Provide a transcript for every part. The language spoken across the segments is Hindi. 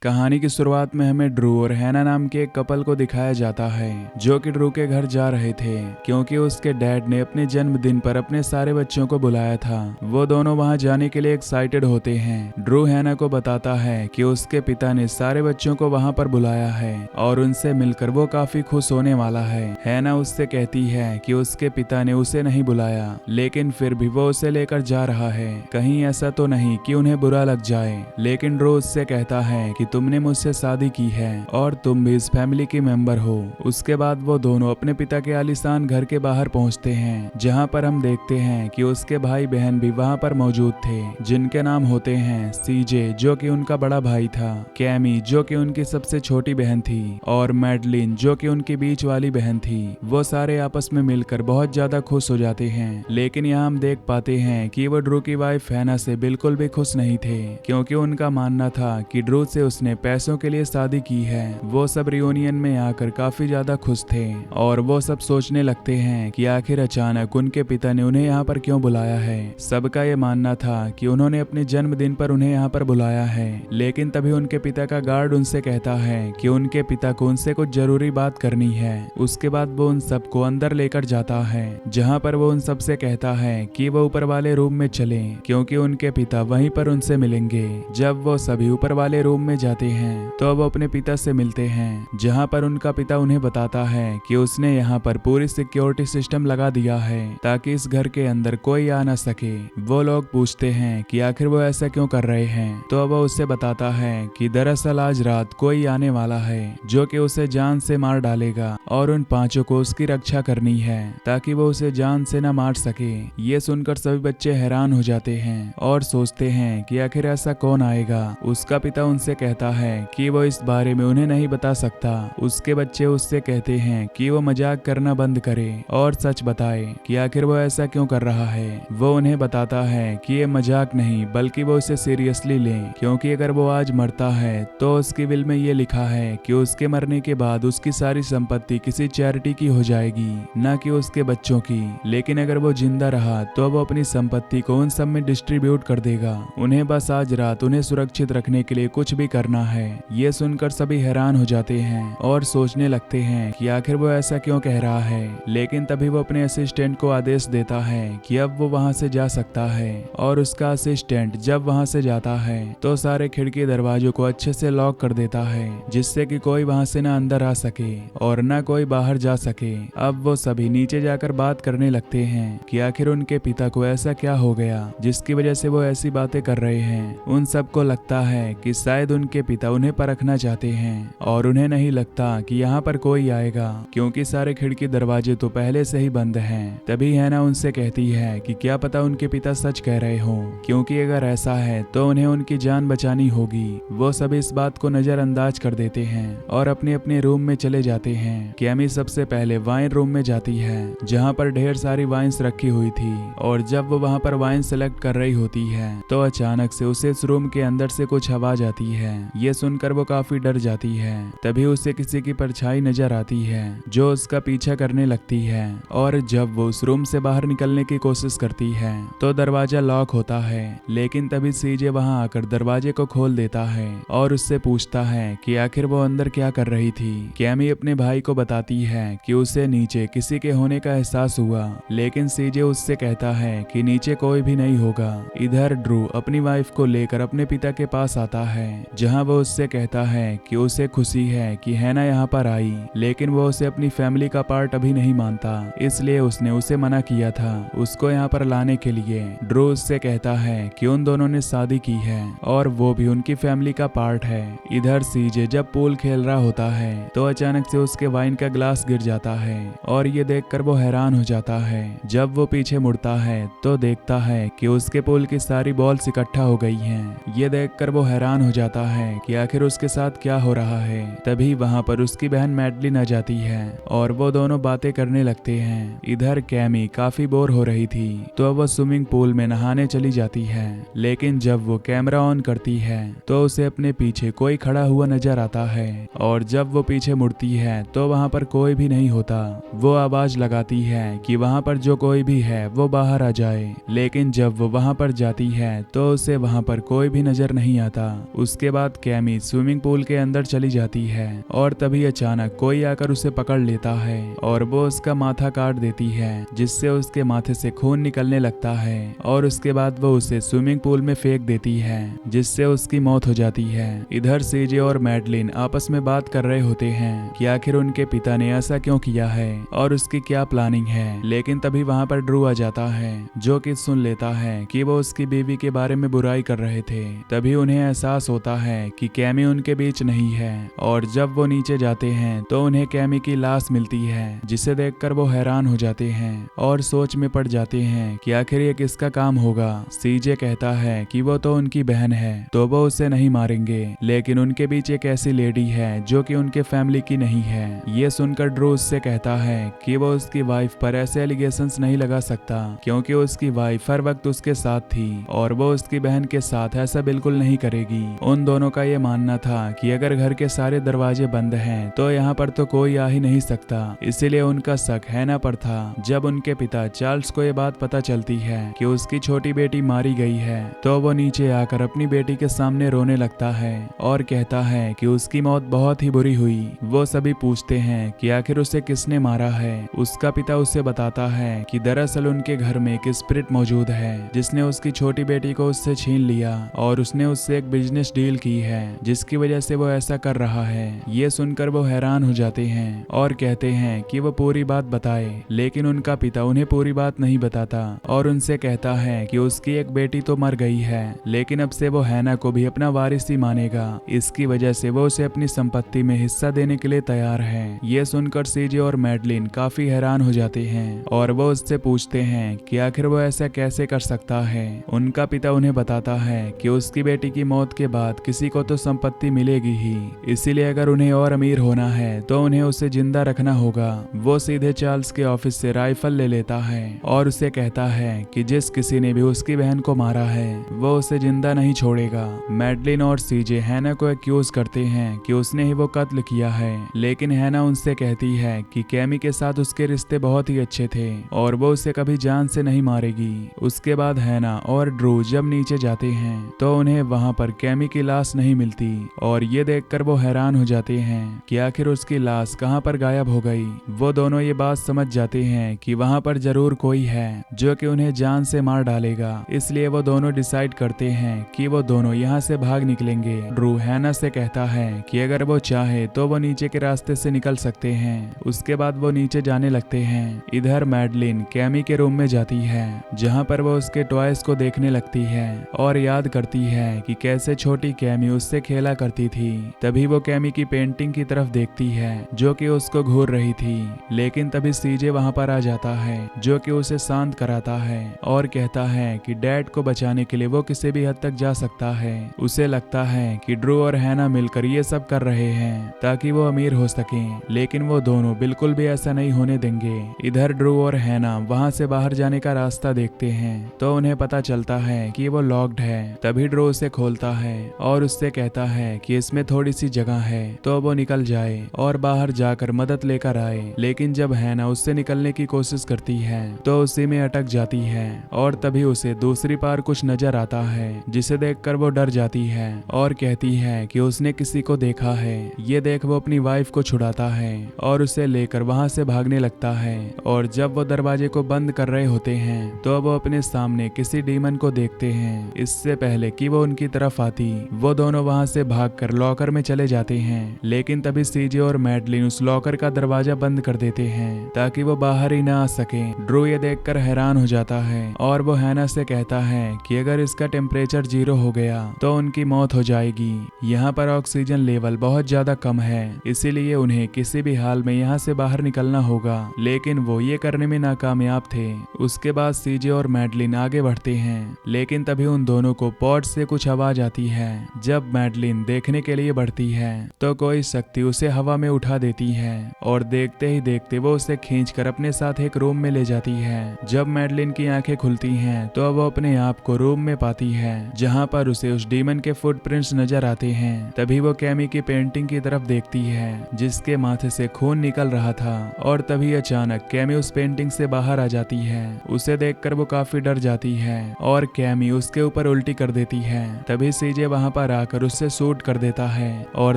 कहानी की शुरुआत में हमें ड्रू और हैना नाम के एक कपल को दिखाया जाता है जो कि ड्रू के घर जा रहे थे क्योंकि उसके डैड ने अपने जन्मदिन पर अपने सारे बच्चों को बुलाया था। वो दोनों वहां जाने के लिए एक्साइटेड होते हैं। ड्रू हैना को बताता है कि उसके पिता ने सारे बच्चों को वहां पर बुलाया है और उनसे मिलकर वो काफी खुश होने वाला है। हैना उससे कहती है कि उसके पिता ने उसे नहीं बुलाया, लेकिन फिर भी वो उसे लेकर जा रहा है। कहीं ऐसा तो नहीं कि उन्हें बुरा लग जाए। लेकिन ड्रू उससे कहता है कि तुमने मुझसे शादी की है और तुम भी इस फैमिली की मेंबर हो। उसके बाद वो दोनों अपने पिता के आलीशान घर के बाहर पहुंचते हैं, जहां पर हम देखते हैं कि उसके भाई बहन भी वहां पर मौजूद थे, जिनके नाम होते हैं सीजे जो कि उनका बड़ा भाई था, कैमी जो कि उनकी सबसे छोटी बहन थी और मैडलिन जो कि उनकी बीच वाली बहन थी। वो सारे आपस में मिलकर बहुत ज्यादा खुश हो जाते हैं। लेकिन यहाँ हम देख पाते हैं कि वो ड्रू की वाइफ हैना से बिल्कुल भी खुश नहीं थे, क्योंकि उनका मानना था कि ड्रू से उसने पैसों के लिए शादी की है। वो सब रियूनियन में आकर काफी ज्यादा खुश थे और वो सब सोचने लगते हैं कि आखिर अचानक उनके पिता ने उन्हें यहाँ पर क्यों बुलाया है। सबका ये मानना था कि उन्होंने अपने जन्मदिन पर उन्हें यहाँ पर बुलाया है। लेकिन तभी उनके पिता का गार्ड उनसे कहता है कि उनके पिता को उनसे कुछ जरूरी बात करनी है। उसके बाद वो उन सबको अंदर लेकर जाता है, जहाँ पर वो उन सबसे कहता है कि वो ऊपर वाले रूम में चले, क्योंकि उनके पिता वहीं पर उनसे मिलेंगे। जब वो सभी ऊपर वाले रूम में जाते हैं तो वो अपने पिता से मिलते हैं, जहां पर उनका पिता उन्हें बताता है कि उसने यहाँ पर पूरी सिक्योरिटी सिस्टम लगा दिया है ताकि इस घर के अंदर कोई आ ना सके। वो लोग पूछते हैं कि आखिर वो ऐसा क्यों कर रहे हैं, तो वो उससे बताता है कि दरअसल आज रात कोई आने वाला है जो कि उसे जान से मार डालेगा और उन पांचों को उसकी रक्षा करनी है ताकि वो उसे जान से न मार सके। ये सुनकर सभी बच्चे हैरान हो जाते हैं और सोचते हैं कि आखिर ऐसा कौन आएगा। उसका पिता उनसे कहता है कि वो इस बारे में उन्हें नहीं बता सकता। उसके बच्चे उससे कहते हैं कि वो मजाक करना बंद करे और सच बताए कि आखिर वो ऐसा क्यों कर रहा है। वो उन्हें बताता है कि ये मजाक नहीं बल्कि वो इसे सीरियसली ले, क्योंकि अगर वो आज मरता है तो उसकी विल में ये लिखा है कि उसके मरने के बाद उसकी सारी संपत्ति किसी चैरिटी की हो जाएगी, न कि उसके बच्चों की। लेकिन अगर वो जिंदा रहा तो वो अपनी संपत्ति को उन सब में डिस्ट्रीब्यूट कर देगा। उन्हें बस आज रात उन्हें सुरक्षित रखने के लिए कुछ भी करना है। ये सुनकर सभी हैरान हो जाते हैं और सोचने लगते हैं कि आखिर वो ऐसा क्यों कह रहा है। लेकिन तभी वो अपने असिस्टेंट को आदेश देता है कि अब वो वहां से जा सकता है और उसका असिस्टेंट जब वहां से जाता है तो सारे खिड़की दरवाजों को अच्छे से लॉक कर देता है, जिससे कि कोई वहां से ना अंदर आ सके और ना कोई बाहर जा सके। अब वो सभी नीचे जाकर बात करने लगते हैं कि आखिर उनके पिता को ऐसा क्या हो गया जिसकी वजह से वो ऐसी बातें कर रहे हैं। उन सबको लगता है कि शायद उनके पिता उन्हें परखना चाहते हैं और उन्हें नहीं लगता कि यहाँ पर कोई आएगा, क्योंकि सारे खिड़की दरवाजे तो पहले से ही बंद हैं। तभी हैना उनसे कहती है कि क्या पता उनके पिता सच कह रहे हों, क्योंकि अगर ऐसा है तो उन्हें उनकी जान बचानी होगी। वो सभी इस बात को नजरअंदाज कर देते हैं और अपने अपने रूम में चले जाते हैं। कैमी सबसे पहले वाइन रूम में जाती है, जहाँ पर ढेर सारी वाइन्स रखी हुई थी, और जब वो वहाँ पर वाइन सेलेक्ट कर रही होती है तो अचानक से उसे इस रूम के अंदर से कुछ आवाज आती है। ये सुनकर वो काफी डर जाती है। तभी उसे किसी की परछाई नजर आती है जो उसका पीछा करने लगती है, और जब वो उस रूम से बाहर निकलने की कोशिश करती है तो दरवाजा लॉक होता है। लेकिन तभी सीजे वहां आकर दरवाजे को खोल देता है और उससे पूछता है कि आखिर वो अंदर क्या कर रही थी। कैमी अपने भाई को बताती है कि उसे नीचे किसी के होने का एहसास हुआ, लेकिन सीजे उससे कहता है कि नीचे कोई भी नहीं होगा। इधर ड्रू अपनी वाइफ को लेकर अपने पिता के पास आता है, जहां वो उससे कहता है कि उसे खुशी है कि हैना यहाँ पर आई, लेकिन वो उसे अपनी फैमिली का पार्ट अभी नहीं मानता, इसलिए उसने उसे मना किया था उसको यहाँ पर लाने के लिए। ड्रू उससे कहता है कि उन दोनों ने शादी की है और वो भी उनकी फैमिली का पार्ट है। इधर सीजे जब पूल खेल रहा होता है तो अचानक से उसके वाइन का ग्लास गिर जाता है और ये देखकर वो हैरान हो जाता है। जब वो पीछे मुड़ता है तो देखता है कि उसके पूल की सारी बॉल्स इकट्ठा हो गई हैं। ये देखकर वो हैरान हो जाता है कि आखिर उसके साथ क्या हो रहा है। तभी वहां पर उसकी बहन मैडलिन आ जाती है और वो दोनों बातें करने लगते हैं। इधर कैमी काफी बोर हो रही थी तो वो स्विमिंग पूल में नहाने चली जाती है, लेकिन जब वो कैमरा ऑन करती है तो उसे अपने पीछे कोई खड़ा हुआ नजर आता है, और जब वो पीछे मुड़ती है तो वहां पर कोई भी नहीं होता। वो आवाज लगाती है कि वहां पर जो कोई भी है वो बाहर आ जाए, लेकिन जब वो वहां पर जाती है तो उसे वहां पर कोई भी नजर नहीं आता। उसके बाद बाद कैमी स्विमिंग पूल के अंदर चली जाती है और तभी अचानक कोई आकर उसे पकड़ लेता है और वो उसका माथा काट देती है, जिससे उसके माथे से खून निकलने लगता है और उसके बाद वो उसे स्विमिंग पूल में फेंक देती है, जिससे उसकी मौत हो जाती है। इधर सीजे और मैडलिन आपस में बात कर रहे होते हैं कि आखिर उनके पिता ने ऐसा क्यों किया है और उसकी क्या प्लानिंग है, लेकिन तभी वहाँ पर ड्रू आ जाता है, जो कि सुन लेता है कि वो उसकी बीवी के बारे में बुराई कर रहे थे। तभी उन्हें एहसास होता है कि कैमी उनके बीच नहीं है और जब वो नीचे जाते हैं तो उन्हें कैमी की लाश मिलती है, जिसे देखकर वो हैरान हो जाते हैं और सोच में पड़ जाते हैं कि आखिर ये किसका काम होगा। सीजे कहता है कि वो तो उनकी बहन है तो वो उसे नहीं मारेंगे, लेकिन उनके बीच एक ऐसी लेडी है जो कि उनके फैमिली की नहीं है। ये सुनकर ड्रू उससे कहता है कि वो उसकी वाइफ पर ऐसे एलिगेशंस नहीं लगा सकता, क्योंकि उसकी वाइफ हर वक्त उसके साथ थी और वो उसकी बहन के साथ ऐसा बिल्कुल नहीं करेगी। उन दोनों का ये मानना था कि अगर घर के सारे दरवाजे बंद हैं तो यहाँ पर तो कोई आ ही नहीं सकता, इसीलिए उनका शक हैना पर था। जब उनके पिता चार्ल्स को ये बात पता चलती है कि उसकी छोटी बेटी मारी गई है तो वो नीचे आकर अपनी बेटी के सामने रोने लगता है और कहता है कि उसकी मौत बहुत ही बुरी हुई। वो सभी पूछते हैं कि आखिर उसे किसने मारा है। उसका पिता उसे बताता है कि दरअसल उनके घर में एक स्पिरिट मौजूद है जिसने उसकी छोटी बेटी को उससे छीन लिया और उसने उससे एक बिजनेस डील की है जिसकी वजह से वो ऐसा कर रहा है। ये सुनकर वो हैरान हो जाते हैं और कहते हैं कि वो पूरी बात बताए, लेकिन उनका पिता उन्हें पूरी बात नहीं बताता और उनसे कहता है कि उसकी एक बेटी तो मर गई है, लेकिन अब से वो हैना को भी अपना वारिस ही मानेगा। इसकी वजह से वो उसे अपनी संपत्ति में हिस्सा देने के लिए तैयार है। ये सुनकर सीजे और मैडलिन काफी हैरान हो जाते हैं और वो उससे पूछते हैं कि आखिर वो ऐसा कैसे कर सकता है। उनका पिता उन्हें बताता है कि उसकी बेटी की मौत के बाद किसी को तो संपत्ति मिलेगी ही, इसीलिए अगर उन्हें और अमीर होना है तो उन्हें उसे जिंदा रखना होगा। वो सीधे चार्ल्स के ऑफिस से राइफल ले लेता है और उसे कहता है कि जिस किसी ने भी उसकी बहन को मारा है वो उसे जिंदा नहीं छोड़ेगा। मैडलिन और सीजे हैना को एक्यूज करते हैं कि उसने ही वो कत्ल किया है, लेकिन हैना उनसे कहती है कि कैमी के साथ उसके रिश्ते बहुत ही अच्छे थे और वो उसे कभी जान से नहीं मारेगी। उसके बाद हैना और ड्रू जब नीचे जाते हैं तो उन्हें वहां पर कैमी की लाश नहीं मिलती और ये देखकर वो हैरान हो जाते हैं कि आखिर उसकी लाश कहां पर गायब हो गई। वो दोनों ये बात समझ जाते हैं कि वहां पर जरूर कोई है जो कि उन्हें जान से मार डालेगा, इसलिए वो दोनों डिसाइड करते हैं कि वो दोनों यहाँ से भाग निकलेंगे। ड्रू हैना से कहता है कि अगर वो चाहे तो वो नीचे के रास्ते से निकल सकते हैं। उसके बाद वो नीचे जाने लगते हैं। इधर मैडलिन कैमी के रूम में जाती है जहाँ पर वो उसके टॉयज को देखने लगती है और याद करती है कि कैसे छोटी कैमी उससे खेला करती थी। तभी वो कैमी की पेंटिंग की तरफ देखती है जो कि उसको घूर रही थी, लेकिन तभी सीजे वहां पर आ जाता है जो कि उसे शांत कराता है और कहता है कि डैड को बचाने के लिए वो किसी भी हद तक जा सकता है। उसे लगता है कि ड्रू और हैना मिलकर ये सब कर रहे हैं ताकि वो अमीर हो सकें, लेकिन वो दोनों बिल्कुल भी ऐसा नहीं होने देंगे। इधर ड्रू और हैना वहां से बाहर जाने का रास्ता देखते हैं तो उन्हें पता चलता है कि वो लॉक्ड है। तभी ड्रू उसे खोलता है और उससे कहता है कि इसमें थोड़ी सी जगह है तो वो निकल जाए और बाहर जाकर मदद लेकर आए, लेकिन जब हैना उससे निकलने की कोशिश करती है तो उसी में अटक जाती है और तभी उसे दूसरी पार कुछ नजर आता है जिसे देखकर वो डर जाती है और कहती है कि उसने किसी को देखा है। ये देख वो अपनी वाइफ को छुड़ाता है और उसे लेकर वहां से भागने लगता है और जब वो दरवाजे को बंद कर रहे होते हैं तो वो अपने सामने किसी डीमन को देखते हैं। इससे पहले कि वो उनकी तरफ आती वो दोनों वहां से भागकर लॉकर में चले जाते हैं, लेकिन तभी सीजे और मैडलिन उस लॉकर का दरवाजा बंद कर देते हैं ताकि वो बाहर ही ना आ सके। ड्रू ये देखकर हैरान हो जाता है और वो हैना से कहता है कि अगर इसका टेम्परेचर 0 हो गया तो उनकी मौत हो जाएगी। यहाँ पर ऑक्सीजन लेवल बहुत ज्यादा कम है, इसीलिए उन्हें किसी भी हाल में यहाँ से बाहर निकलना होगा, लेकिन वो ये करने में नाकामयाब थे। उसके बाद सीजे और मैडलिन आगे बढ़ते हैं, लेकिन तभी उन दोनों को पॉड से कुछ आवाज आती है। जब मैडलिन देखने के लिए बढ़ती है तो कोई शक्ति उसे हवा में उठा देती है और देखते ही देखते वो उसे खींचकर अपने साथ एक रूम में ले जाती है। जब मैडलिन की आंखें खुलती हैं तो वो अपने आप को रूम में पाती है जहां पर उसे उस डीमन के फुटप्रिंट्स नजर आते हैं। तभी वो कैमी की पेंटिंग की तरफ देखती है जिसके माथे से खून निकल रहा था और तभी अचानक कैमी उस पेंटिंग से बाहर आ जाती है। उसे देखकर वो काफी डर जाती है और कैमी उसके ऊपर उल्टी कर देती है। तभी सीजे वहां पर आकर उससे शूट कर देता है और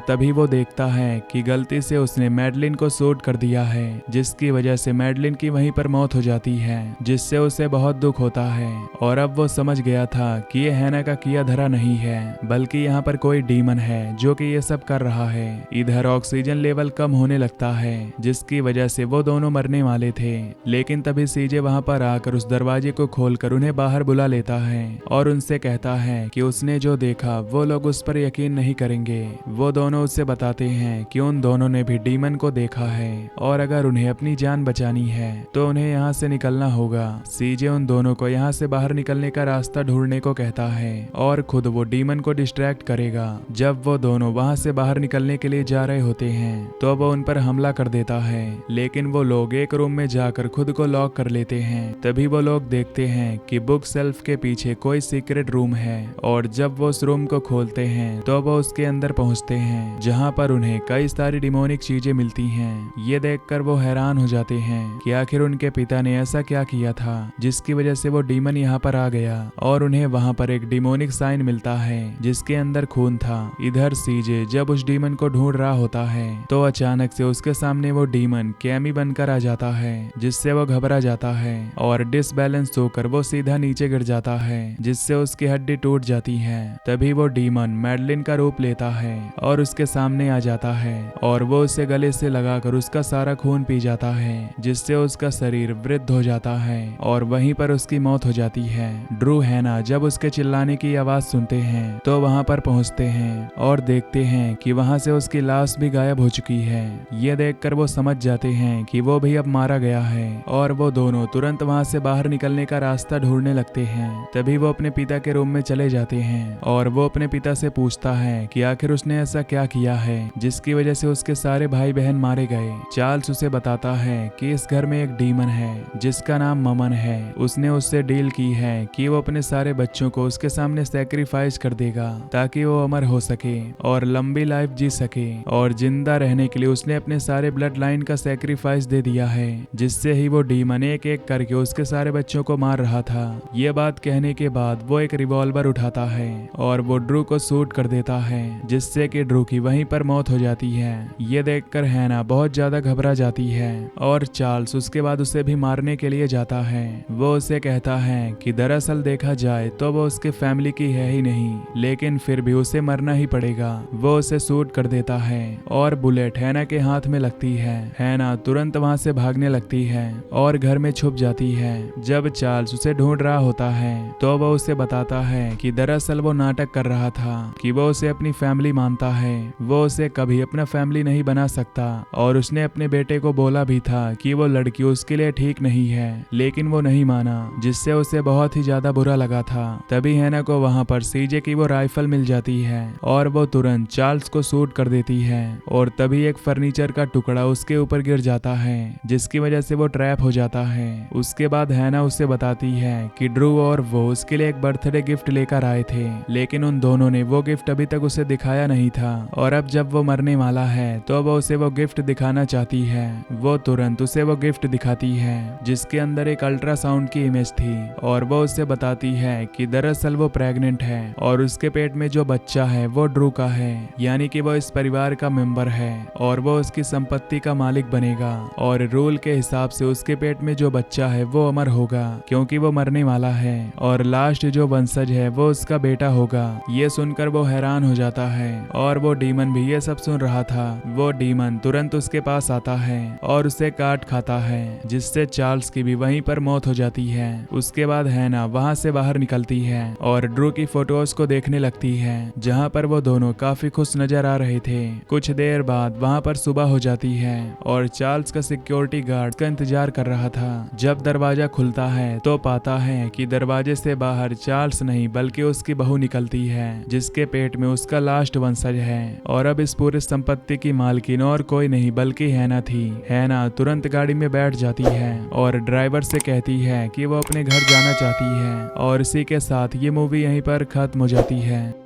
तभी वो देखता है कि गलती से उसने मैडलिन को शूट कर दिया है, जिसकी वजह से मैडलिन की वहीं पर मौत हो जाती है, जिससे उसे बहुत दुख होता है। और अब वो समझ गया था कि ये हैना का किया धरा नहीं है, बल्कि यहाँ पर कोई डीमन है जो कि ये सब कर रहा है। इधर ऑक्सीजन लेवल कम होने लगता है, जिसकी वजह से वो दोनों मरने वाले थे, लेकिन तभी सीजे वहां पर आकर उस दरवाजे को खोलकर उन्हें बाहर बुला लेता है और उनसे कहता है कि उसने जो देखा वो लोग उस पर यकीन नहीं करेंगे। वो दोनों उससे बताते हैं कि उन दोनों ने भी डीमन को देखा है और अगर उन्हें अपनी जान बचानी है तो उन्हें यहाँ से निकलना होगा। सीजे उन दोनों को यहाँ से बाहर निकलने का रास्ता ढूंढने को कहता है और खुद वो डीमन को डिस्ट्रैक्ट करेगा। जब वो दोनों वहां से बाहर निकलने के लिए जा रहे होते हैं तो वो उन पर हमला कर देता है, लेकिन वो लोग एक रूम में जाकर खुद को लॉक कर लेते हैं। तभी वो लोग देखते हैं कि बुक शेल्फ के पीछे कोई सीक्रेट रूम है और जब वो उस रूम को खोलते हैं तो वो उसके अंदर पहुंचते हैं, जहां पर उन्हें कई सारी डिमोनिक चीजें मिलती हैं। ये देखकर वो हैरान हो जाते हैं कि आखिर उनके पिता ने ऐसा क्या किया था जिसकी वजह से वो डीमन यहाँ पर आ गया और उन्हें वहां पर एक डिमोनिक साइन मिलता है जिसके अंदर खून था। इधर सीजे जब उस डीमन को ढूंढ रहा होता है तो अचानक से उसके सामने वो डीमन कैमी बनकर आ जाता है, जिससे वो घबरा जाता है और डिसबैलेंस होकर वो सीधा नीचे गिर जाता है, जिससे उसकी हड्डी टूट जाती है। तभी वो डीमन मैडलिन का रूप लेता है और उसके सामने आ जाता है और वो उसे गले से लगाकर उसका सारा खून पी जाता है, जिससे उसका शरीर वृद्ध हो जाता है और वहीं पर उसकी मौत हो जाती है। ड्रू हैना जब उसके चिल्लाने की आवाज सुनते हैं तो वहां पर पहुंचते हैं और देखते हैं कि वहां से उसकी लाश भी गायब हो चुकी है। ये देखकर वो समझ जाते हैं कि वो भी अब मारा गया है और वो दोनों तुरंत वहां से बाहर निकलने का रास्ता ढूंढने लगते हैं। तभी वो अपने पिता के रूम में चले जाते हैं और वो अपने पिता से पूछता है कि आखिर उसने ऐसा क्या किया है जिसकी वजह से उसके सारे भाई बहन मारे गए। चार्ल्स उसे बताता है कि इस घर में एक डीमन है जिसका नाम ममन है। उसने उससे डील की है कि वो अपने सारे बच्चों को उसके सामने सैक्रिफाइस कर देगा ताकि वो अमर हो सके और लंबी लाइफ जी सके, और जिंदा रहने के लिए उसने अपने सारे ब्लड लाइन का सैक्रिफाइस दे दिया है, जिससे ही वो डीमन एक एक करके उसके सारे बच्चों को मार रहा था। ये बात कहने के बाद वो एक रिवॉल्वर उठाता है और वो ड्रू को शूट कर देता है, जिससे कि ड्रू की वहीं पर मौत हो जाती है। ये देखकर हैना बहुत ज्यादा घबरा जाती है और चार्ल्स उसके बाद उसे भी मारने के लिए जाता है। वो उसे कहता है कि दरअसल देखा जाए तो वो उसके फैमिली की है ही नहीं, लेकिन फिर भी उसे मरना ही पड़ेगा। वो उसे शूट कर देता है और बुलेट हैना के हाथ में लगती है। हैना तुरंत वहां से भागने लगती है और घर में छुप जाती है। जब चार्ल्स उसे ढूंढ रहा होता है तो वो उसे बताता है कि दरअसल वो नाटक कर रहा था कि वो उसे अपनी फैमिली मानता है, वो उसे कभी अपना फैमिली नहीं बना सकता और उसने अपने बेटे को बोला भी था कि वो लड़की उसके लिए ठीक नहीं है, लेकिन वो नहीं माना, जिससे उसे बहुत ही ज्यादा बुरा लगा था। तभी हैना को वहां पर सीजे की वो राइफल मिल जाती है और वो तुरंत चार्ल्स को शूट कर देती है और तभी एक फर्नीचर का टुकड़ा उसके ऊपर गिर जाता है, जिसकी वजह से वो ट्रैप हो जाता है। उसके बाद हैना उसे बताती है कि ड्रू और वो उसके लिए एक बर्थडे गिफ्ट लेकर आए थे, लेकिन उन दोनों ने वो गिफ्ट अभी तक उसे दिखाया नहीं था और अब जब वो मरने वाला है तो वो उसे वो गिफ्ट दिखाना चाहती है। वो तुरंत उसे वो गिफ्ट दिखाती है जिसके अंदर एक अल्ट्रासाउंड की इमेज थी और वो उससे बताती है कि दरअसल वो प्रेग्नेंट है और उसके पेट में जो बच्चा है वो ड्रू का है, यानी कि वो इस परिवार का मेंबर है और वो उसकी संपत्ति का मालिक बनेगा और रूल के हिसाब से उसके पेट में जो बच्चा है वो अमर होगा क्योंकि वो मरने वाला है और लास्ट जो वंशज है वो उसका बेटा होगा। ये सुनकर वो हैरान हो जाता है और वो डीमन भी ये सब सुन रहा था। वो डीमन तुरंत उसके पास आता है और उसे काट खाता है, जिससे चार्ल्स की भी वहीं पर मौत हो जाती है। उसके बाद हैना वहां से बाहर निकलती है और ड्रू की फोटोज को देखने लगती है जहां पर वो दोनों काफी खुश नजर आ रहे थे। कुछ देर बाद वहां पर सुबह हो जाती है और चार्ल्स का सिक्योरिटी गार्ड का इंतजार कर रहा था। जब दरवाजा खुलता है तो पाता है कि दरवाजे से बाहर चार्ल्स नहीं बल्कि उसकी बहू निकलती है, जिसके पेट में उसका लास्ट वंशज है और अब इस पूरी संपत्ति की मालकिन और कोई नहीं बल्कि हैना थी। हैना तुरंत गाड़ी में बैठ जाती है और ड्राइवर से कहती है कि वो अपने घर जाना चाहती है और इसी के साथ ये मूवी यहीं पर खत्म हो जाती है।